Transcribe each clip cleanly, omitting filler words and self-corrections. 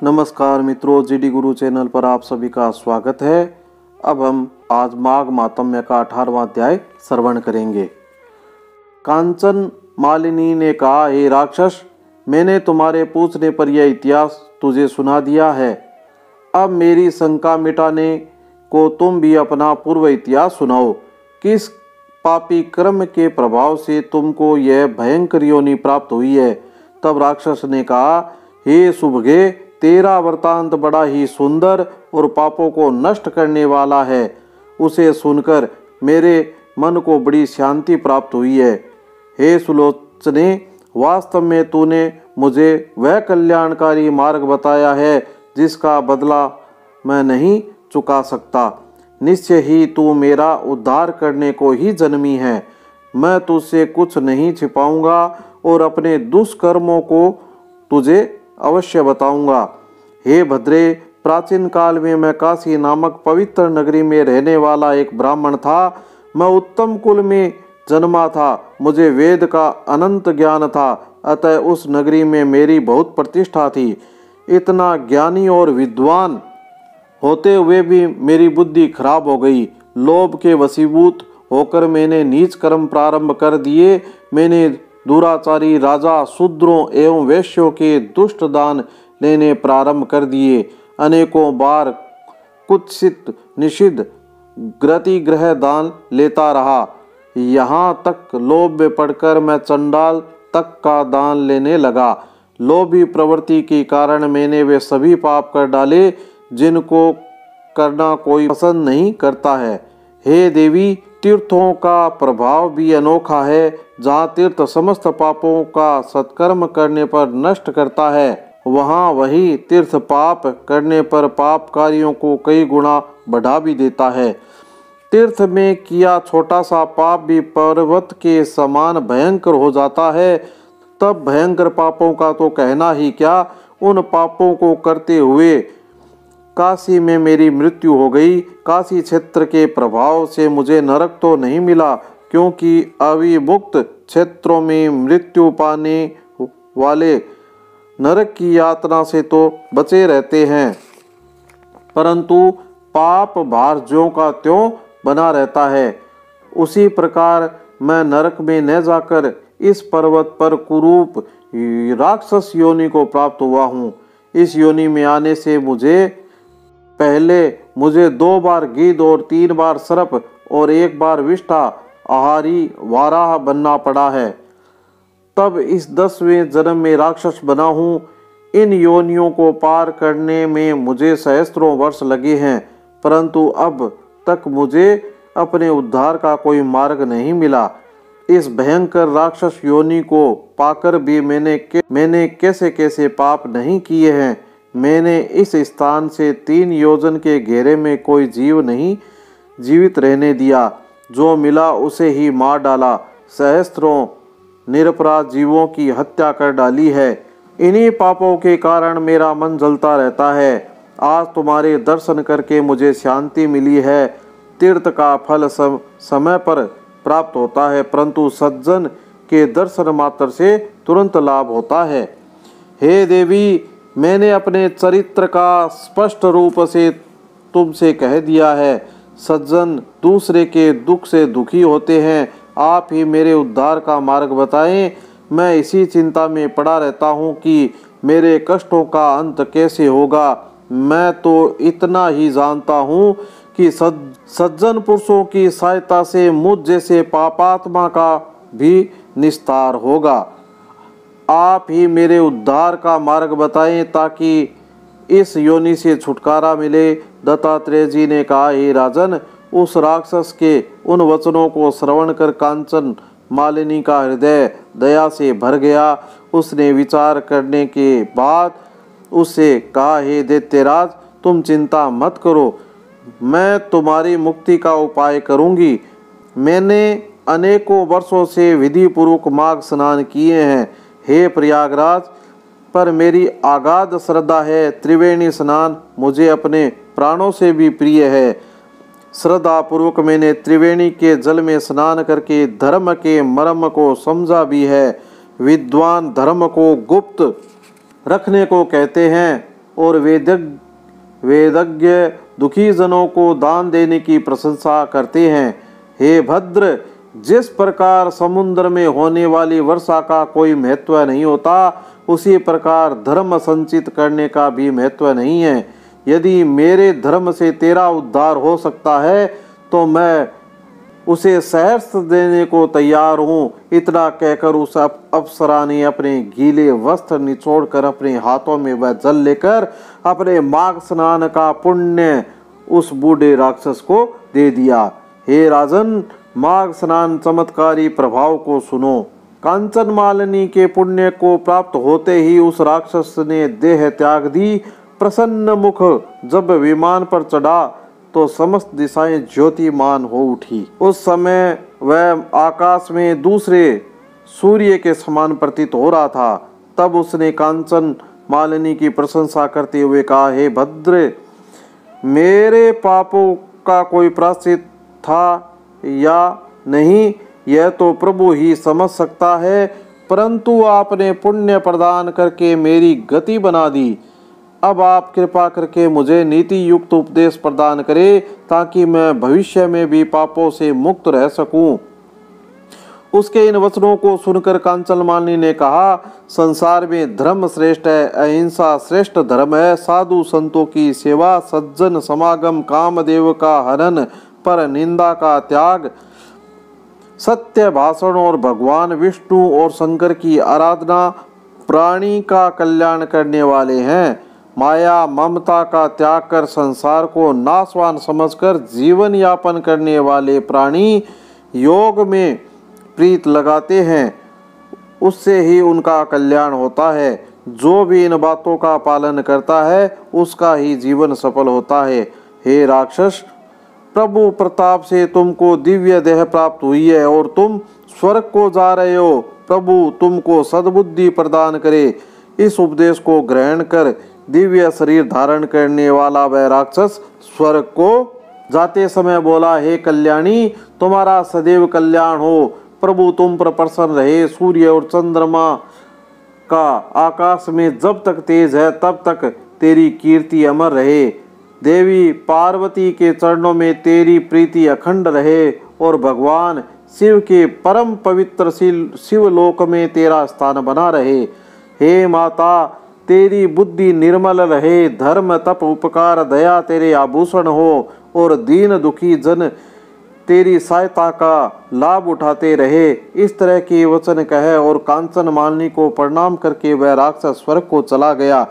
नमस्कार मित्रों, जीडी गुरु चैनल पर आप सभी का स्वागत है। अब हम आज माघ मातम्य का 18वां अध्याय श्रवण करेंगे। कांचन मालिनी ने कहा, हे राक्षस, मैंने तुम्हारे पूछने पर यह इतिहास तुझे सुना दिया है। अब मेरी शंका मिटाने को तुम भी अपना पूर्व इतिहास सुनाओ। किस पापी कर्म के प्रभाव से तुमको यह भयंकर योनि प्राप्त हुई है। तब राक्षस ने कहा, हे सुभगे, तेरा वृतांत बड़ा ही सुंदर और पापों को नष्ट करने वाला है। उसे सुनकर मेरे मन को बड़ी शांति प्राप्त हुई है। हे सुलोचने, वास्तव में तूने मुझे वह कल्याणकारी मार्ग बताया है जिसका बदला मैं नहीं चुका सकता। निश्चय ही तू मेरा उद्धार करने को ही जन्मी है। मैं तुझसे कुछ नहीं छिपाऊंगा और अपने दुष्कर्मों को तुझे अवश्य बताऊंगा। हे भद्रे, प्राचीन काल में मैं काशी नामक पवित्र नगरी में रहने वाला एक ब्राह्मण था। मैं उत्तम कुल में जन्मा था। मुझे वेद का अनंत ज्ञान था, अतः उस नगरी में मेरी बहुत प्रतिष्ठा थी। इतना ज्ञानी और विद्वान होते हुए भी मेरी बुद्धि खराब हो गई। लोभ के वशीभूत होकर मैंने नीच कर्म प्रारंभ कर दिए। मैंने दुराचारी राजा, शूद्रों एवं वैश्यों के दुष्ट दान लेने प्रारंभ कर दिए। अनेकों बार कुत्सित निषिद्ध ग्रह दान लेता रहा। यहाँ तक लोभ में पड़कर मैं चंडाल तक का दान लेने लगा। लोभी प्रवृत्ति के कारण मैंने वे सभी पाप कर डाले जिनको करना कोई पसंद नहीं करता है। हे देवी, तीर्थों का प्रभाव भी अनोखा है। जहाँ तीर्थ समस्त पापों का सत्कर्म करने पर नष्ट करता है, वहाँ वही तीर्थ पाप करने पर पाप कार्यों को कई गुना बढ़ा भी देता है। तीर्थ में किया छोटा सा पाप भी पर्वत के समान भयंकर हो जाता है। तब भयंकर पापों का तो कहना ही क्या, उन पापों को करते हुए काशी में मेरी मृत्यु हो गई। काशी क्षेत्र के प्रभाव से मुझे नरक तो नहीं मिला, क्योंकि अविमुक्त क्षेत्रों में मृत्यु पाने वाले नरक की यातना से तो बचे रहते हैं, परंतु पाप भार ज्यों का त्यों बना रहता है। उसी प्रकार मैं नरक में न जाकर इस पर्वत पर कुरूप राक्षस योनि को प्राप्त हुआ हूँ। इस योनि में आने से पहले मुझे 2 बार गिद्ध और 3 बार सर्प और 1 बार विष्ठा आहारी वाराह बनना पड़ा है। तब इस 10वें जन्म में राक्षस बना हूँ। इन योनियों को पार करने में मुझे सहस्त्रों वर्ष लगे हैं, परंतु अब तक मुझे अपने उद्धार का कोई मार्ग नहीं मिला। इस भयंकर राक्षस योनि को पाकर भी मैंने कैसे कैसे पाप नहीं किए हैं। मैंने इस स्थान से 3 योजन के घेरे में कोई जीव नहीं जीवित रहने दिया। जो मिला उसे ही मार डाला। सहस्त्रों निरपराध जीवों की हत्या कर डाली है। इन्हीं पापों के कारण मेरा मन जलता रहता है। आज तुम्हारे दर्शन करके मुझे शांति मिली है। तीर्थ का फल समय पर प्राप्त होता है, परंतु सज्जन के दर्शन मात्र से तुरंत लाभ होता है। हे देवी, मैंने अपने चरित्र का स्पष्ट रूप से तुमसे कह दिया है। सज्जन दूसरे के दुख से दुखी होते हैं। आप ही मेरे उद्धार का मार्ग बताएं। मैं इसी चिंता में पड़ा रहता हूँ कि मेरे कष्टों का अंत कैसे होगा। मैं तो इतना ही जानता हूँ कि सज्जन पुरुषों की सहायता से मुझ जैसे पापात्मा का भी निस्तार होगा। आप ही मेरे उद्धार का मार्ग बताएं ताकि इस योनि से छुटकारा मिले। दत्तात्रेय जी ने कहा, हे राजन, उस राक्षस के उन वचनों को श्रवण कर कांचन मालिनी का हृदय दया से भर गया। उसने विचार करने के बाद उससे कहा, हे दैत्यराज, तुम चिंता मत करो, मैं तुम्हारी मुक्ति का उपाय करूंगी। मैंने अनेकों वर्षों से विधि पूर्वक माघ स्नान किए हैं। हे प्रयागराज, पर मेरी अगाध श्रद्धा है। त्रिवेणी स्नान मुझे अपने प्राणों से भी प्रिय है। श्रद्धा पूर्वक मैंने त्रिवेणी के जल में स्नान करके धर्म के मर्म को समझा भी है। विद्वान धर्म को गुप्त रखने को कहते हैं, और वेदज्ञ दुखी जनों को दान देने की प्रशंसा करते हैं। हे भद्र, जिस प्रकार समुद्र में होने वाली वर्षा का कोई महत्व नहीं होता, उसी प्रकार धर्म संचित करने का भी महत्व नहीं है। यदि मेरे धर्म से तेरा उद्धार हो सकता है तो मैं उसे सहर्ष देने को तैयार हूँ। इतना कहकर उस अप्सरा ने अपने गीले वस्त्र निचोड़कर अपने हाथों में वह जल लेकर अपने माघ स्नान का पुण्य उस बूढ़े राक्षस को दे दिया। हे राजन, माघ स्नान चमत्कारी प्रभाव को सुनो। कांचन मालिनी के पुण्य को प्राप्त होते ही उस राक्षस ने देह त्याग दी। प्रसन्न मुख जब विमान पर चढ़ा तो समस्त दिशाएं ज्योतिमान हो उठी। उस समय वह आकाश में दूसरे सूर्य के समान प्रतीत हो रहा था। तब उसने कांचन मालिनी की प्रशंसा करते हुए कहा, हे भद्र, मेरे पापों का कोई प्रायश्चित था या नहीं, यह तो प्रभु ही समझ सकता है, परंतु आपने पुण्य प्रदान करके मेरी गति बना दी। अब आप कृपा करके मुझे नीति युक्त उपदेश प्रदान करें ताकि मैं भविष्य में भी पापों से मुक्त रह सकूं। उसके इन वचनों को सुनकर कांचन मालिनी ने कहा, संसार में धर्म श्रेष्ठ है, अहिंसा श्रेष्ठ धर्म है, साधु संतों की सेवा, सज्जन समागम, कामदेव का हनन, पर निंदा का त्याग, सत्य भाषण और भगवान विष्णु और शंकर की आराधना प्राणी का कल्याण करने वाले हैं। माया ममता का त्याग कर संसार को नाशवान समझकर जीवन यापन करने वाले प्राणी योग में प्रीत लगाते हैं, उससे ही उनका कल्याण होता है। जो भी इन बातों का पालन करता है उसका ही जीवन सफल होता है। हे राक्षस, प्रभु प्रताप से तुमको दिव्य देह प्राप्त हुई है और तुम स्वर्ग को जा रहे हो। प्रभु तुमको सद्बुद्धि प्रदान करे। इस उपदेश को ग्रहण कर दिव्य शरीर धारण करने वाला वह राक्षस स्वर्ग को जाते समय बोला, हे कल्याणी, तुम्हारा सदैव कल्याण हो। प्रभु तुम पर प्रसन्न रहे। सूर्य और चंद्रमा का आकाश में जब तक तेज है तब तक तेरी कीर्ति अमर रहे। देवी पार्वती के चरणों में तेरी प्रीति अखंड रहे और भगवान शिव के परम पवित्र शिवलोक में तेरा स्थान बना रहे। हे माता, तेरी बुद्धि निर्मल रहे। धर्म तप उपकार दया तेरे आभूषण हो और दीन दुखी जन तेरी सहायता का लाभ उठाते रहे। इस तरह के वचन कहे और कांचन मालिनी को प्रणाम करके वह राक्षस स्वर्ग को चला गया।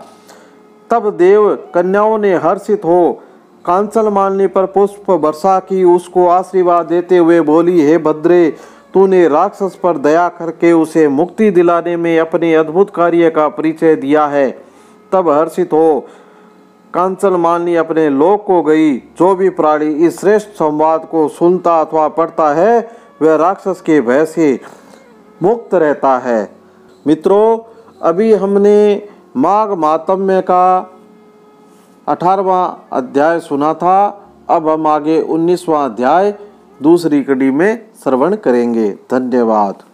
तब देव कन्याओं ने हर्षित हो कांचन मालिनी पर पुष्प वर्षा की। उसको आशीर्वाद देते हुए बोली, हे भद्रे, तूने राक्षस पर दया करके उसे मुक्ति दिलाने में अपने अद्भुत कार्य का परिचय दिया है। तब हर्षित हो कांचन मालिनी अपने लोक को गई। जो भी प्राणी इस श्रेष्ठ संवाद को सुनता अथवा पढ़ता है वह राक्षस के भय से मुक्त रहता है। मित्रों, अभी हमने माघ मातम्य का 18वां अध्याय सुना था। अब हम आगे 19वां अध्याय दूसरी कड़ी में श्रवण करेंगे। धन्यवाद।